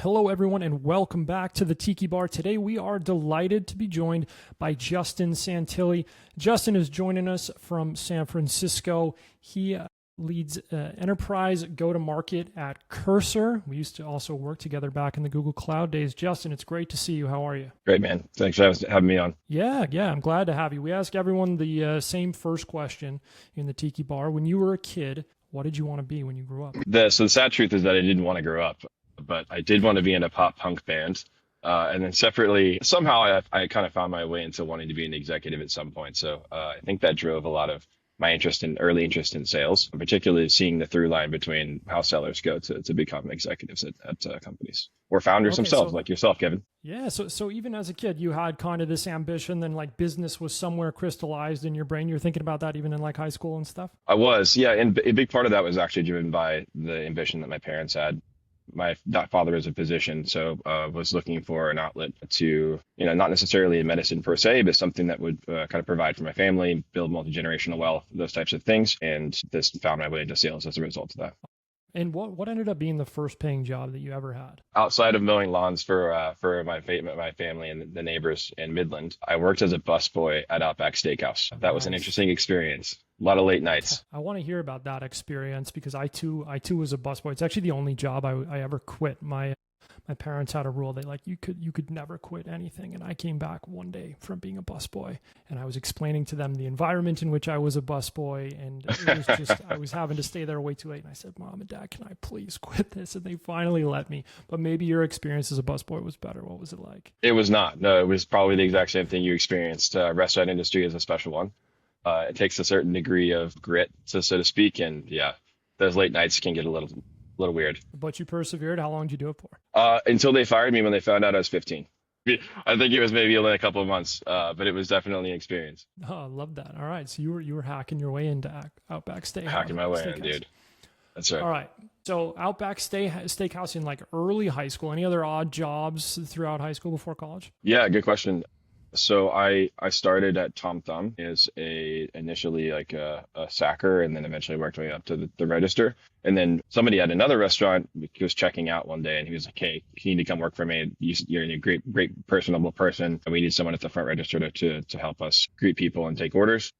Hello, everyone, and welcome back to the Tiki Bar. Today, we are delighted to be joined by Justin Santilli. Justin is joining us from San Francisco. He leads enterprise go-to-market at Cursor. We used to also work together back in the Google Cloud days. Justin, it's great to see you. How are you? Great, man. Thanks for having me on. Yeah, I'm glad to have you. We ask everyone the same first question in the Tiki Bar. When you were a kid, what did you want to be when you grew up? So the sad truth is that I didn't want to grow up, but I did want to be in a pop punk band. And then separately, somehow I kind of found my way into wanting to be an executive at some point. So I think that drove a lot of my early interest in sales, particularly seeing the through line between how sellers go to become executives at companies or founders themselves, like yourself, Kevin. Yeah. So even as a kid, you had kind of this ambition, then like business was somewhere crystallized in your brain. You're thinking about that even in like high school and stuff? I was, yeah. And a big part of that was actually driven by the ambition that my parents had. My father is a physician, so was looking for an outlet to, not necessarily in medicine per se, but something that would kind of provide for my family, build multi-generational wealth, those types of things. And this found my way into sales as a result of that. And what ended up being the first paying job that you ever had? Outside of mowing lawns for my family and the neighbors in Midland, I worked as a busboy at Outback Steakhouse. That was an interesting experience. A lot of late nights. I want to hear about that experience because I too was a busboy. It's actually the only job I ever quit. My parents had a rule. They you could never quit anything. And I came back one day from being a busboy and I was explaining to them the environment in which I was a busboy. And it was just, I was having to stay there way too late. And I said, Mom and Dad, can I please quit this? And they finally let me. But maybe your experience as a busboy was better. What was it like? It was not. No, it was probably the exact same thing you experienced. Restaurant industry is a special one. It takes a certain degree of grit, so to speak. And yeah, those late nights can get a little weird. But you persevered. How long did you do it for? Until they fired me when they found out I was 15. I think it was maybe only a couple of months, but it was definitely an experience. Oh, I love that. All right. So you were hacking your way into Outback Steakhouse. Hacking my way in, dude. That's right. All right. So Outback Steakhouse in like early high school. Any other odd jobs throughout high school before college? Yeah, good question. So I started at Tom Thumb as initially like a sacker, and then eventually worked my way up to the register. And then somebody at another restaurant, he was checking out one day and he was like, "Hey, you need to come work for me. You're a great personable person. And we need someone at the front register to help us greet people and take orders."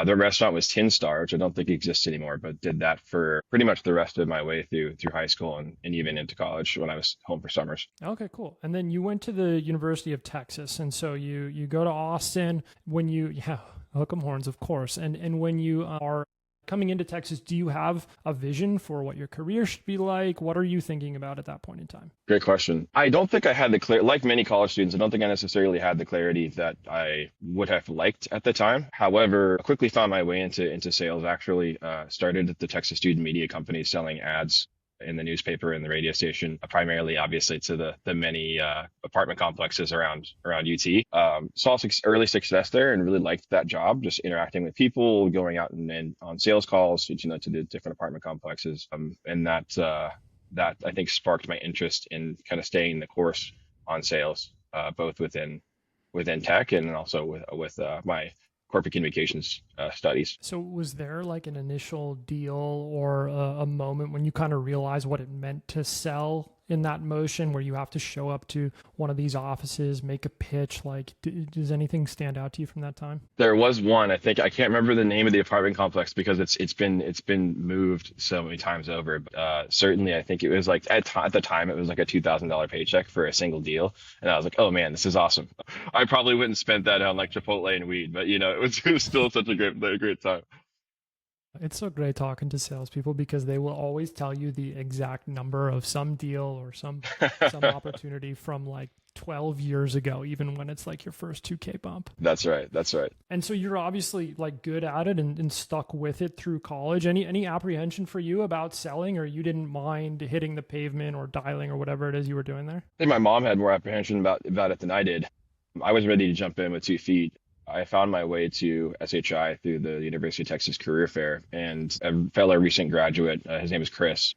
The restaurant was Tin Star, which I don't think exists anymore, but did that for pretty much the rest of my way through high school and even into college when I was home for summers. Okay, cool. And then you went to the University of Texas. And so you go to Austin when hook 'em horns, of course. And when you are coming into Texas, do you have a vision for what your career should be like? What are you thinking about at that point in time? Great question. I don't think I had like many college students, I don't think I necessarily had the clarity that I would have liked at the time. However, I quickly found my way into sales. Actually, started at the Texas Student Media Company selling ads in the newspaper and the radio station, primarily obviously to the many apartment complexes around UT. Saw early success there and really liked that job, just interacting with people, going out and on sales calls, to the different apartment complexes. And that I think sparked my interest in kind of staying the course on sales, both within tech and also with my corporate communications studies. So was there like an initial deal or a moment when you kind of realized what it meant to sell in that motion where you have to show up to one of these offices, make a pitch? Like, does anything stand out to you from that time? There was one. I can't remember the name of the apartment complex because it's been moved so many times over. But certainly, I think it was like at the time it was like a $2,000 paycheck for a single deal, and I was like, oh man, this is awesome. I probably wouldn't spend that on like Chipotle and weed, but it was still such a great time. It's so great talking to salespeople because they will always tell you the exact number of some deal or some opportunity from like 12 years ago, even when it's like your first 2K bump. That's right. And so you're obviously like good at it and stuck with it through college. Any apprehension for you about selling, or you didn't mind hitting the pavement or dialing or whatever it is you were doing there? I think my mom had more apprehension about it than I did. I was ready to jump in with 2 feet. I found my way to SHI through the University of Texas Career Fair, and a fellow recent graduate, his name is Chris,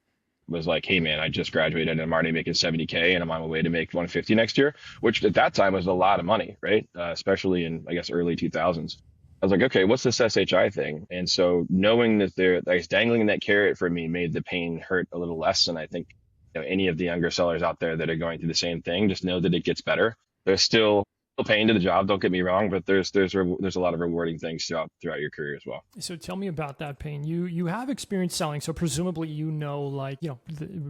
was like, "Hey man, I just graduated and I'm already making 70K and I'm on my way to make 150 next year," which at that time was a lot of money, right? Especially in, I guess, early 2000s. I was like, okay, what's this SHI thing? And so knowing that they're dangling that carrot for me made the pain hurt a little less. And I think any of the younger sellers out there that are going through the same thing, just know that it gets better. There's still pain to the job, don't get me wrong, but there's a lot of rewarding things throughout your career as well. So tell me about that pain. You have experience selling, so presumably like the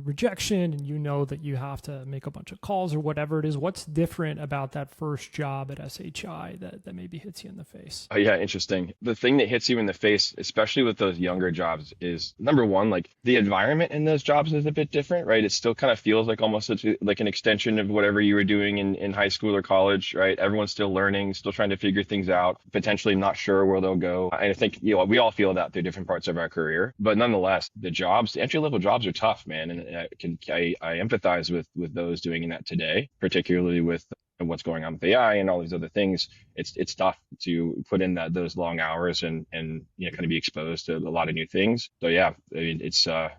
rejection, and that you have to make a bunch of calls or whatever it is. What's different about that first job at SHI that maybe hits you in the face? Oh yeah, interesting. The thing that hits you in the face, especially with those younger jobs, is number one, like the environment in those jobs is a bit different, right? It still kind of feels like almost like an extension of whatever you were doing in high school or college, right? Everyone's still learning, still trying to figure things out, potentially not sure where they'll go. And I think, we all feel that through different parts of our career, but nonetheless, the entry level jobs are tough, man. And I empathize with those doing that today, particularly with what's going on with AI and all these other things. It's tough to put in those long hours and kind of be exposed to a lot of new things. So yeah, I mean, it's a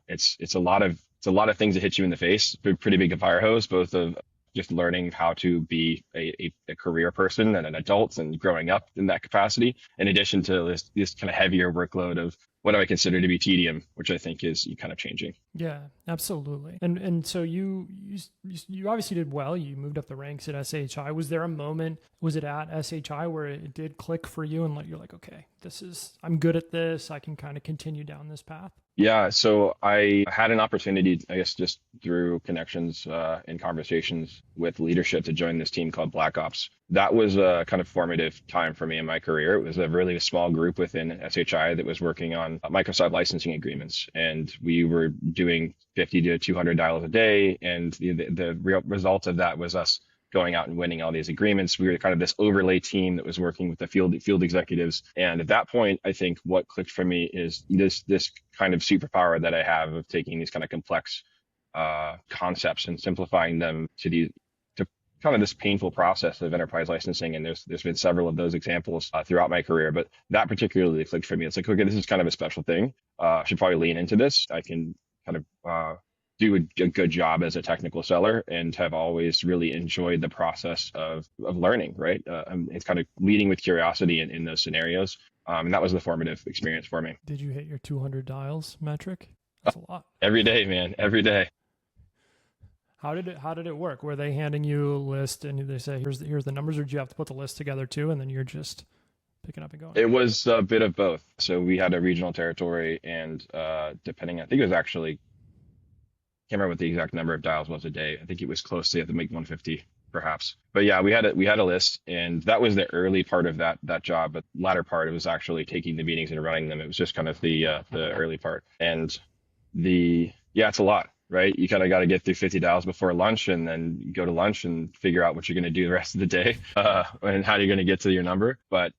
lot of things that hit you in the face. Pretty big fire hose, both of just learning how to be a career person and an adult and growing up in that capacity, in addition to this kind of heavier workload of what I consider to be tedium, which I think is kind of changing. Yeah, absolutely. And so you obviously did well. You moved up the ranks at SHI. Was there a moment, was it at SHI where it did click for you and you're like, okay, I'm good at this. I can kind of continue down this path? Yeah, so I had an opportunity, I guess, just through connections and conversations with leadership to join this team called Black Ops. That was a kind of formative time for me in my career. It was a really small group within SHI that was working on Microsoft licensing agreements, and we were doing 50 to 200 dials a day, and the real result of that was us going out and winning all these agreements. We were kind of this overlay team that was working with the field executives. And at that point, I think what clicked for me is this kind of superpower that I have of taking these kind of complex concepts and simplifying them to kind of this painful process of enterprise licensing. And there's been several of those examples throughout my career, but that particularly clicked for me. It's like, okay, this is kind of a special thing. I should probably lean into this. I can kind of do a good job as a technical seller, and have always really enjoyed the process of learning, right? It's kind of leading with curiosity in those scenarios. And that was the formative experience for me. Did you hit your 200 dials metric? That's a lot. Every day, man, every day. How did it work? Were they handing you a list and they say, here's the numbers, or did you have to put the list together too, and then you're just picking up and going? It was a bit of both. So we had a regional territory, and depending, I think it was actually, can't remember what the exact number of dials was a day. I think it was close to, make 150 perhaps. But yeah, we had a list, and that was the early part of that job. But latter part, it was actually taking the meetings and running them. It was just kind of the early part. And it's a lot, right? You kind of got to get through 50 dials before lunch, and then go to lunch and figure out what you're going to do the rest of the day, and how you're going to get to your number. But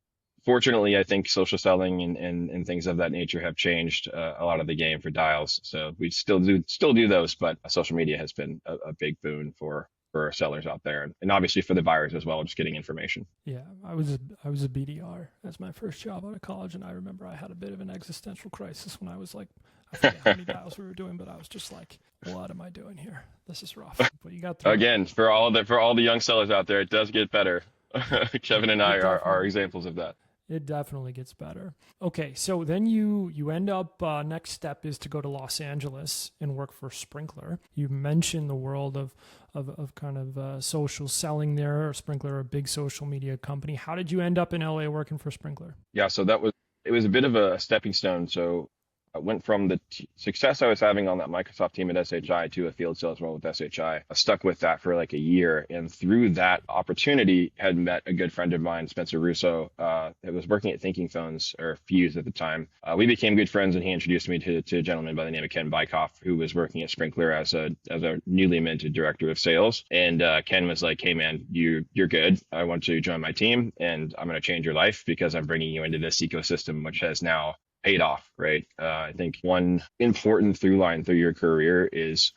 fortunately, I think social selling and things of that nature have changed a lot of the game for dials. So we still do those, but social media has been a big boon for sellers out there, and obviously for the buyers as well, just getting information. Yeah, I was a BDR as my first job out of college, and I remember I had a bit of an existential crisis when I was like, I forget how many dials we were doing, but I was just like, what am I doing here? This is rough. But you got through again, for all the young sellers out there, it does get better. Kevin and I are examples of that. It definitely gets better. Okay, so then you end up, next step is to go to Los Angeles and work for Sprinklr. You mentioned the world of kind of social selling there. Sprinklr, a big social media company. How did you end up in LA working for Sprinklr? Yeah, so it was a bit of a stepping stone. So I went from the success I was having on that Microsoft team at SHI to a field sales role with SHI. I stuck with that for like a year, and through that opportunity had met a good friend of mine, Spencer Russo, that was working at Thinking Phones, or Fuse at the time. We became good friends, and he introduced me to a gentleman by the name of Ken Bykoff, who was working at Sprinklr as a newly minted director of sales. And Ken was like, "Hey man, you're good. I want you to join my team, and I'm going to change your life because I'm bringing you into this ecosystem, which has now paid off," right? I think one important through line through your career is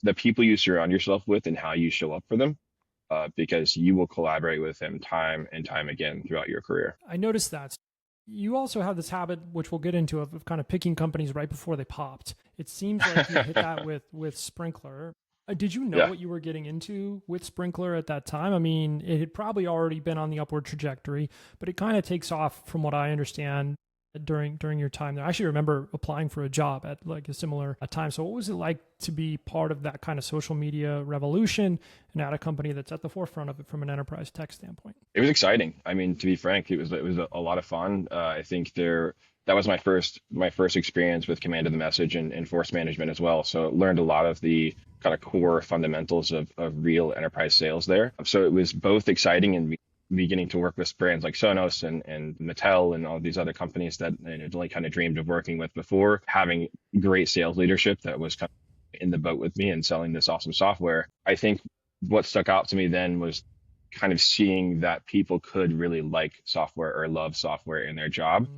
the people you surround yourself with and how you show up for them, because you will collaborate with them time and time again throughout your career. I noticed that. You also have this habit, which we'll get into, of kind of picking companies right before they popped. It seems like you hit that with Sprinklr. Did you know what you were getting into with Sprinklr at that time? I mean, it had probably already been on the upward trajectory, but it kind of takes off, from what I understand, during your time there? I actually remember applying for a job at like a similar time. So what was it like to be part of that kind of social media revolution and at a company that's at the forefront of it from an enterprise tech standpoint? It was exciting. I mean, to be frank, it was a lot of fun. I think that was my first experience with command of the message and force management as well. So learned a lot of the kind of core fundamentals of real enterprise sales there. So it was both exciting and beginning to work with brands like Sonos and Mattel and all these other companies that I had only kind of dreamed of working with before, having great sales leadership that was kind of in the boat with me and selling this awesome software. I think what stuck out to me then was kind of seeing that people could really like software or love software in their job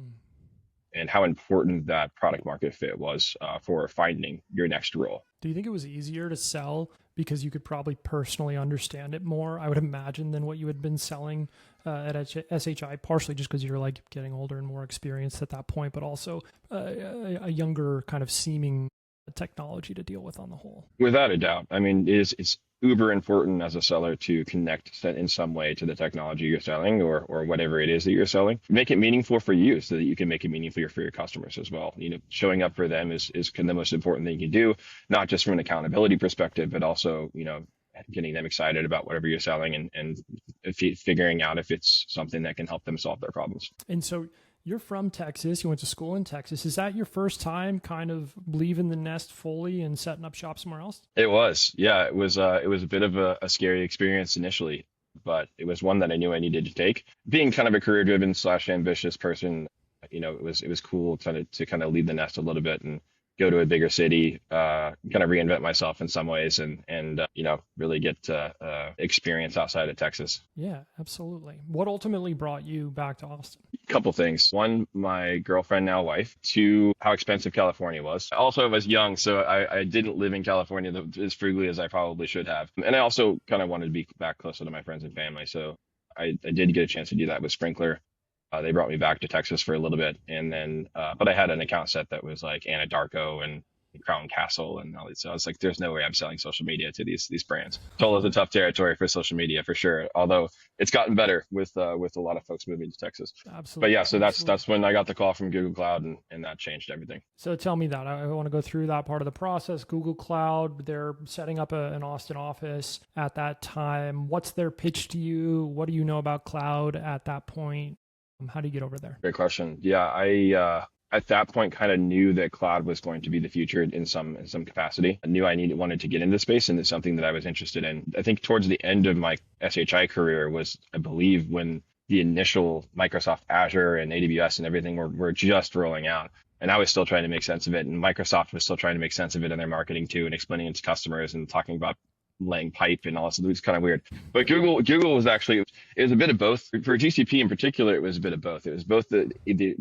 and how important that product market fit was for finding your next role. Do you think it was easier to sell because you could probably personally understand it more, I would imagine, than what you had been selling at SHI, partially just because you're like getting older and more experienced at that point, but also a younger kind of seeming technology to deal with on the whole? Without a doubt. I mean, it's uber important as a seller to connect in some way to the technology you're selling or whatever it is that you're selling. Make it meaningful for you so that you can make it meaningful for your customers as well. Showing up for them is the most important thing you can do, not just from an accountability perspective, but also, getting them excited about whatever you're selling and figuring out if it's something that can help them solve their problems. And so you're from Texas. You went to school in Texas. Is that your first time kind of leaving the nest fully and setting up shop somewhere else? It was. Yeah, it was a bit of a scary experience initially, but it was one that I knew I needed to take. Being kind of a career-driven / ambitious person, it was cool to kind of leave the nest a little bit and go to a bigger city, kind of reinvent myself in some ways and really get experience outside of Texas. Yeah, absolutely. What ultimately brought you back to Austin? Couple things. One, my girlfriend, now wife. Two, how expensive California was. Also, I was young, so I didn't live in California as frugally as I probably should have. And I also kind of wanted to be back closer to my friends and family. So I did get a chance to do that with Sprinkler. They brought me back to Texas for a little bit. And then, but I had an account set that was like Anadarko and Crown Castle and all these. So I was like, there's no way I'm selling social media to these brands. Totally a tough territory for social media for sure. Although it's gotten better with a lot of folks moving to Texas. Absolutely. But yeah, so that's when I got the call from Google Cloud and that changed everything. So tell me that. I want to go through that part of the process. Google Cloud, they're setting up an Austin office at that time. What's their pitch to you? What do you know about cloud at that point? How do you get over there? Great question. Yeah, I at that point kind of knew that cloud was going to be the future in some capacity. I knew wanted to get into space, and it's something that I was interested in. I think towards the end of my SHI career was, I believe, when the initial Microsoft Azure and AWS and everything were just rolling out. And I was still trying to make sense of it, and Microsoft was still trying to make sense of it in their marketing too, and explaining it to customers and talking about laying pipe and all this. It was kind of weird. But Google was actually, it was a bit of both. For GCP in particular, it was a bit of both. It was both the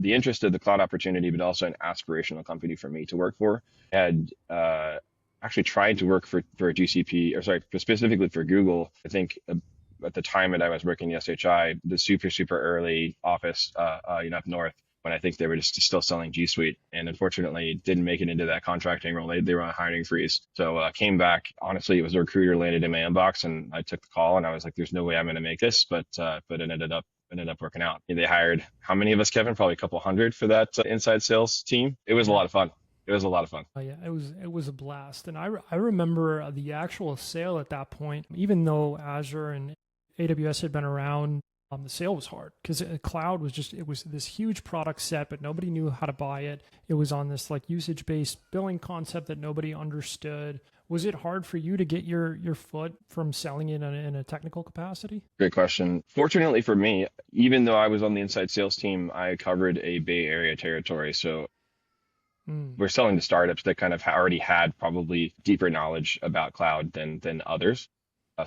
interest of the cloud opportunity, but also an aspirational company for me to work for. I had actually tried to work for GCP, or sorry, specifically for Google. I think at the time that I was working at SHI, the super early office up north, when I think they were just still selling G Suite, and unfortunately didn't make it into that contracting role. They were on a hiring freeze. So came back. Honestly, it was a recruiter landed in my inbox, and I took the call, and I was like, "There's no way I'm going to make this," but it ended up working out. They hired how many of us, Kevin? Probably a couple hundred for that inside sales team. It was a lot of fun. It was a lot of fun. Yeah, it was a blast, and I remember the actual sale at that point. Even though Azure and AWS had been around, the sale was hard because cloud was it was this huge product set, but nobody knew how to buy it. It was on this like usage-based billing concept that nobody understood. Was it hard for you to get your foot from selling it in a technical capacity? Great question. Fortunately for me, even though I was on the inside sales team, I covered a Bay Area territory. So we're selling to startups that kind of already had probably deeper knowledge about cloud than others.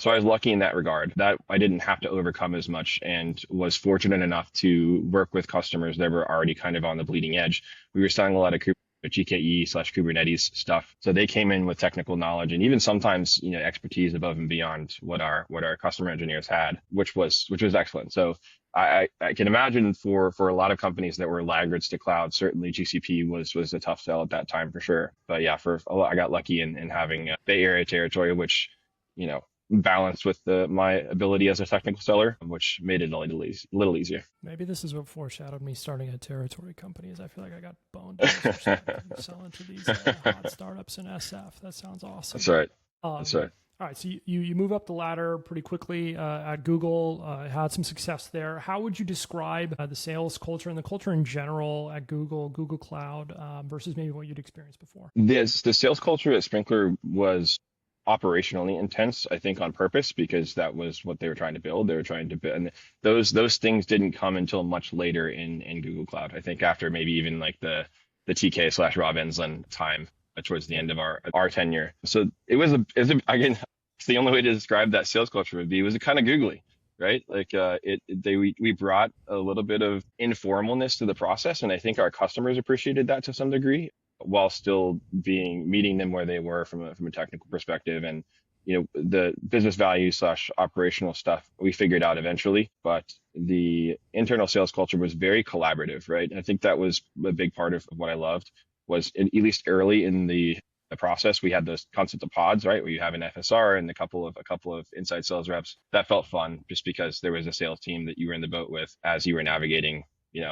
So I was lucky in that regard that I didn't have to overcome as much, and was fortunate enough to work with customers that were already kind of on the bleeding edge. We were selling a lot of GKE/Kubernetes stuff. So they came in with technical knowledge and even sometimes, expertise above and beyond what our customer engineers had, which was excellent. So I can imagine for a lot of companies that were laggards to cloud, certainly GCP was a tough sell at that time for sure. But yeah, I got lucky in having a Bay Area territory, which, balanced with my ability as a technical seller, which made it a little easier. Maybe this is what foreshadowed me starting a territory company. Is I feel like I got boned to this or something. Selling to these hot startups in SF. That sounds awesome. That's right. That's right. All right, so you move up the ladder pretty quickly at Google, had some success there. How would you describe the sales culture and the culture in general at Google, Google Cloud, versus maybe what you'd experienced before? The sales culture at Sprinkler was operationally intense, I think on purpose, because that was what they were trying to build. They were trying to build, and those things didn't come until much later in Google Cloud. I think after maybe even like the TK/Rob Enslin time towards the end of our tenure. So it was again, it's the only way to describe that sales culture would be, it was kind of googly, right? Like we brought a little bit of informalness to the process, and I think our customers appreciated that to some degree, while still meeting them where they were from a technical perspective. And the business value / operational stuff we figured out eventually, but the internal sales culture was very collaborative, right? And I think that was a big part of what I loved, was at least early in the process, we had this concept of pods, right, where you have an FSR and a couple of inside sales reps. That felt fun, just because there was a sales team that you were in the boat with as you were navigating,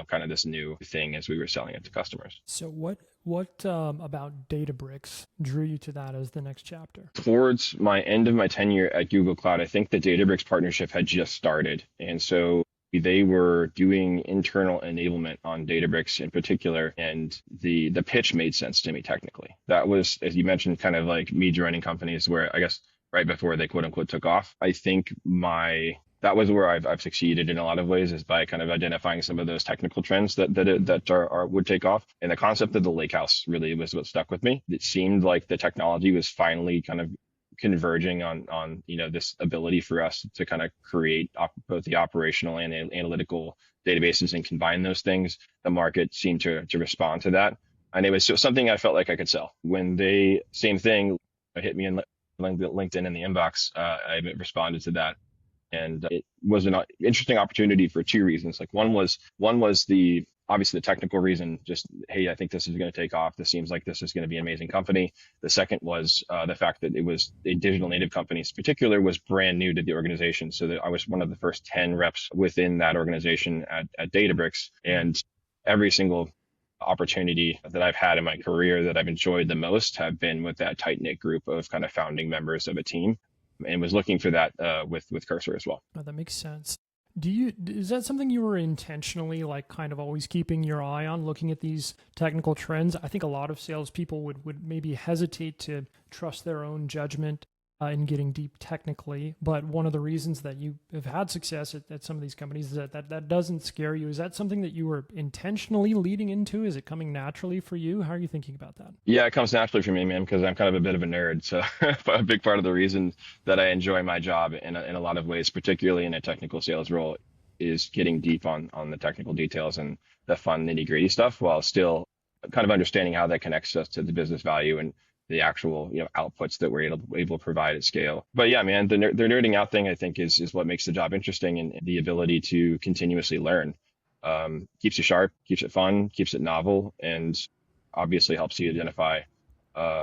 kind of this new thing as we were selling it to customers. So what about Databricks drew you to that as the next chapter? Towards my end of my tenure at Google Cloud, I think the Databricks partnership had just started, and so they were doing internal enablement on Databricks in particular, and the pitch made sense to me technically. That was, as you mentioned, kind of like me joining companies where I guess right before they quote unquote took off. I think that was where I've succeeded in a lot of ways, is by kind of identifying some of those technical trends that would take off. And the concept of the lakehouse really was what stuck with me. It seemed like the technology was finally kind of converging on this ability for us to kind of create both the operational and analytical databases and combine those things. The market seemed to respond to that, and it was something I felt like I could sell. When same thing hit me in LinkedIn in the inbox, I responded to that, and it was an interesting opportunity for two reasons. Like one was obviously the technical reason, just, hey, I think this is going to take off. This seems like this is going to be an amazing company. The second was the fact that it was a digital native company in particular, was brand new to the organization. So that I was one of the first 10 reps within that organization at Databricks. And every single opportunity that I've had in my career that I've enjoyed the most have been with that tight-knit group of kind of founding members of a team, and was looking for that with Cursor as well. Oh, that makes sense. Is that something you were intentionally like kind of always keeping your eye on, looking at these technical trends? I think a lot of salespeople would maybe hesitate to trust their own judgment in getting deep technically. But one of the reasons that you have had success at some of these companies is that doesn't scare you. Is that something that you were intentionally leading into? Is it coming naturally for you? How are you thinking about that? Yeah, it comes naturally for me, man, because I'm kind of a bit of a nerd. So a big part of the reason that I enjoy my job in a lot of ways, particularly in a technical sales role, is getting deep on the technical details and the fun nitty-gritty stuff, while still kind of understanding how that connects us to the business value and the actual outputs that we're able to provide at scale. But yeah, man, the nerding out thing, I think, is what makes the job interesting, and the ability to continuously learn keeps you sharp, keeps it fun, keeps it novel, and obviously helps you identify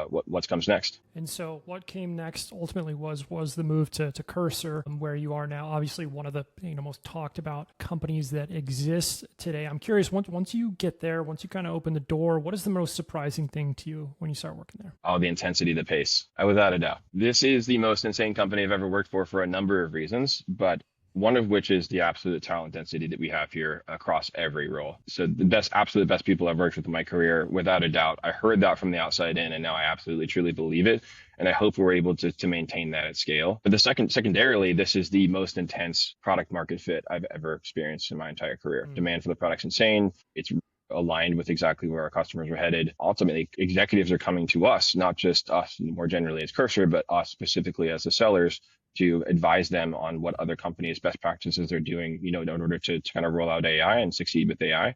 what comes next. And so what came next ultimately was the move to Cursor, where you are now, obviously one of the most talked about companies that exist today. I'm curious, once you get there, once you kind of open the door, what is the most surprising thing to you when you start working there? Oh, the intensity, the pace, without a doubt. This is the most insane company I've ever worked for a number of reasons, but one of which is the absolute talent density that we have here across every role. So absolute best people I've worked with in my career, without a doubt. I heard that from the outside in, and now I absolutely, truly believe it. And I hope we're able to maintain that at scale. But secondarily, this is the most intense product market fit I've ever experienced in my entire career. Demand for the product's insane. It's aligned with exactly where our customers were headed. Ultimately, executives are coming to us, not just us more generally as Cursor, but us specifically as the sellers, to advise them on what other companies' best practices are doing, in order to kind of roll out AI and succeed with AI.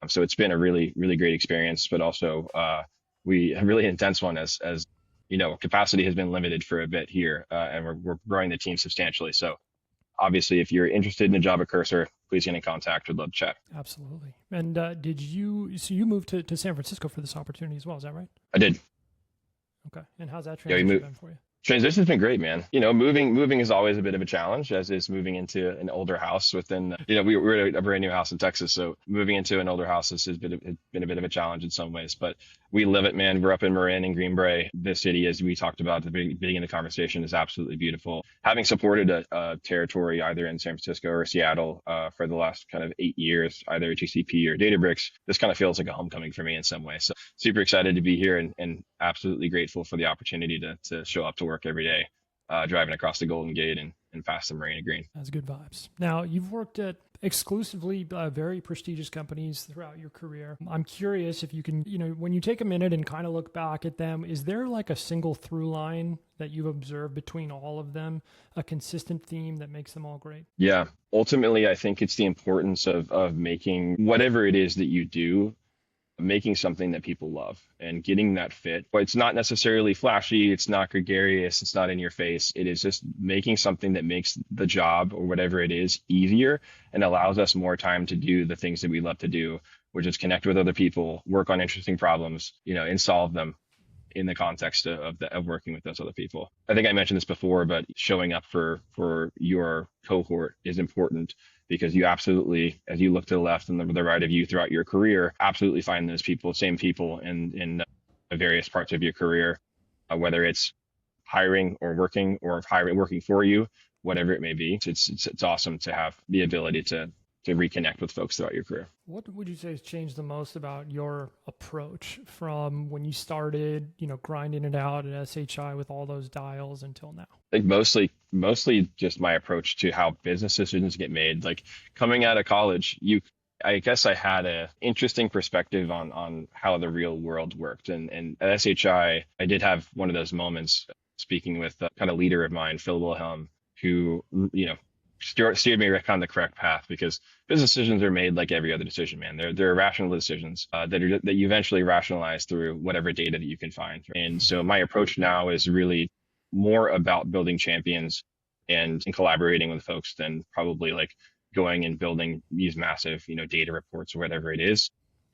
So it's been a really, really great experience, but also a really intense one as capacity has been limited for a bit here, and we're growing the team substantially. So obviously, if you're interested in a job at Cursor, please get in contact. We'd love to chat. Absolutely. And you moved to San Francisco for this opportunity as well, is that right? I did. Okay. And how's that transition been for you? Transition's been great, man. Moving is always a bit of a challenge, as is moving into an older house within, we're a brand new house in Texas. So moving into an older house has been a bit of a challenge in some ways, but we live it, man. We're up in Marin and Greenbrae. This city, as we talked about at the beginning of the conversation, is absolutely beautiful. Having supported a territory either in San Francisco or Seattle for the last kind of 8 years, either GCP or Databricks, this kind of feels like a homecoming for me in some way. So super excited to be here and absolutely grateful for the opportunity to show up to work every day, driving across the Golden Gate and past the Marina Green. That's good vibes. Now, you've worked at exclusively very prestigious companies throughout your career. I'm curious if you can, when you take a minute and kind of look back at them, is there like a single through line that you've observed between all of them, a consistent theme that makes them all great? Yeah. Ultimately, I think it's the importance of making whatever it is that you do, making something that people love and getting that fit. But it's not necessarily flashy. It's not gregarious. It's not in your face. It is just making something that makes the job or whatever it is easier and allows us more time to do the things that we love to do, which is connect with other people, work on interesting problems, and solve them in the context of working with those other people. I think I mentioned this before, but showing up for your cohort is important, because you absolutely, as you look to the left and the right of you throughout your career, absolutely find those same people in various parts of your career, whether it's hiring or working for you, whatever it may be. It's awesome to have the ability to reconnect with folks throughout your career. What would you say has changed the most about your approach from when you started, grinding it out at SHI with all those dials until now? I think mostly just my approach to how business decisions get made. Like coming out of college, I guess I had an interesting perspective on how the real world worked. And at SHI, I did have one of those moments speaking with a kind of leader of mine, Phil Wilhelm, who, steered me on the correct path, because business decisions are made like every other decision, man. They're irrational decisions that you eventually rationalize through whatever data that you can find. And so my approach now is really more about building champions and collaborating with folks than probably like going and building these massive, data reports or whatever it is.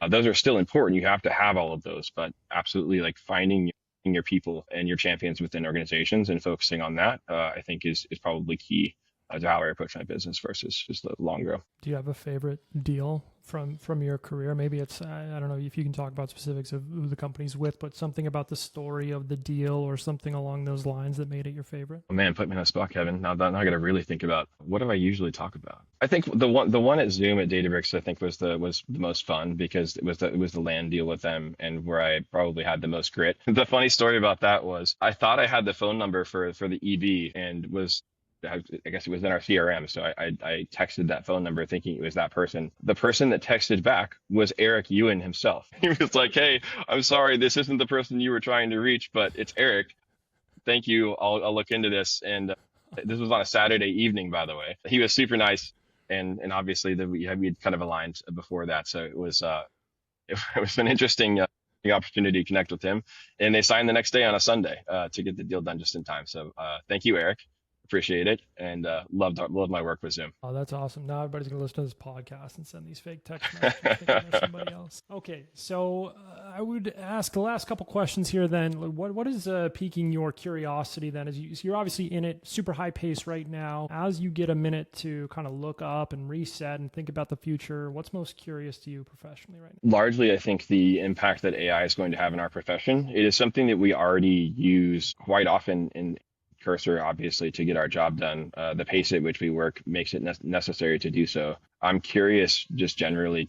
Those are still important. You have to have all of those, but absolutely like finding your people and your champions within organizations and focusing on that, I think is probably key to how I approach my business versus just the long go. Do you have a favorite deal from your career? Maybe it's, I don't know if you can talk about specifics of who the company's with, but something about the story of the deal or something along those lines that made it your favorite. Oh man, put me on the spot, Kevin. Now I got to really think about what do I usually talk about. I think the one at Zoom at Databricks, I think was the most fun, because it was the land deal with them and where I probably had the most grit. The funny story about that was I thought I had the phone number for the EB and I guess it was in our CRM. So I texted that phone number thinking it was that person. The person that texted back was Eric Ewan himself. He was like, "Hey, I'm sorry, this isn't the person you were trying to reach, but it's Eric. Thank you. I'll look into this." And this was on a Saturday evening, by the way. He was super nice. And obviously we'd kind of aligned before that. So it was an interesting opportunity to connect with him. And they signed the next day on a Sunday to get the deal done just in time. So thank you, Eric. Appreciate it, and loved my work with Zoom. Oh, that's awesome. Now everybody's going to listen to this podcast and send these fake text messages thinking they're somebody else. Okay, so I would ask the last couple questions here then. What is piquing your curiosity then? You're obviously in it, super high pace right now. As you get a minute to kind of look up and reset and think about the future, what's most curious to you professionally right now? Largely, I think the impact that AI is going to have in our profession. It is something that we already use quite often in Cursor, obviously, to get our job done. The pace at which we work makes it necessary to do so. I'm curious, just generally,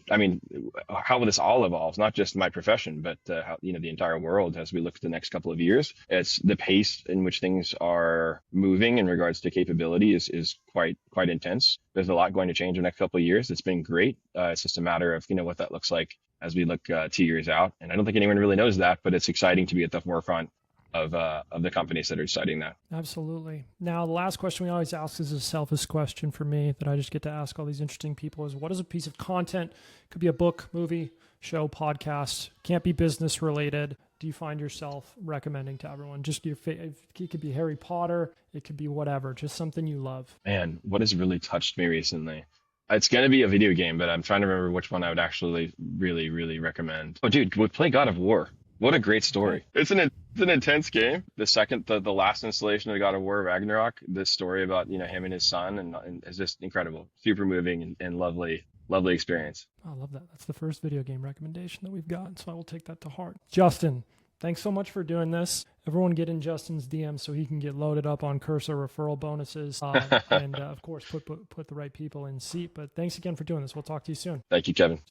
how this all evolves, not just my profession, but how, the entire world as we look at the next couple of years. It's the pace in which things are moving in regards to capability is quite intense. There's a lot going to change in the next couple of years. It's been great. It's just a matter of, what that looks like as we look 2 years out. And I don't think anyone really knows that, but it's exciting to be at the forefront of the companies that are deciding that. Absolutely. Now, the last question we always ask is a selfish question for me that I just get to ask all these interesting people is, what is a piece of content? Could be a book, movie, show, podcast, can't be business related. Do you find yourself recommending to everyone? Just it could be Harry Potter, it could be whatever, just something you love. Man, what has really touched me recently? It's going to be a video game, but I'm trying to remember which one I would actually really, really recommend. Oh, dude, would play God of War. What a great story. It's an It's an intense game. The last installation of God of War Ragnarok, this story about, him and his son, and it's just incredible, super moving and lovely, lovely experience. I love that. That's the first video game recommendation that we've got, so I will take that to heart. Justin, thanks so much for doing this. Everyone get in Justin's DM so he can get loaded up on Cursor referral bonuses, and of course put the right people in seat. But thanks again for doing this. We'll talk to you soon. Thank you, Kevin.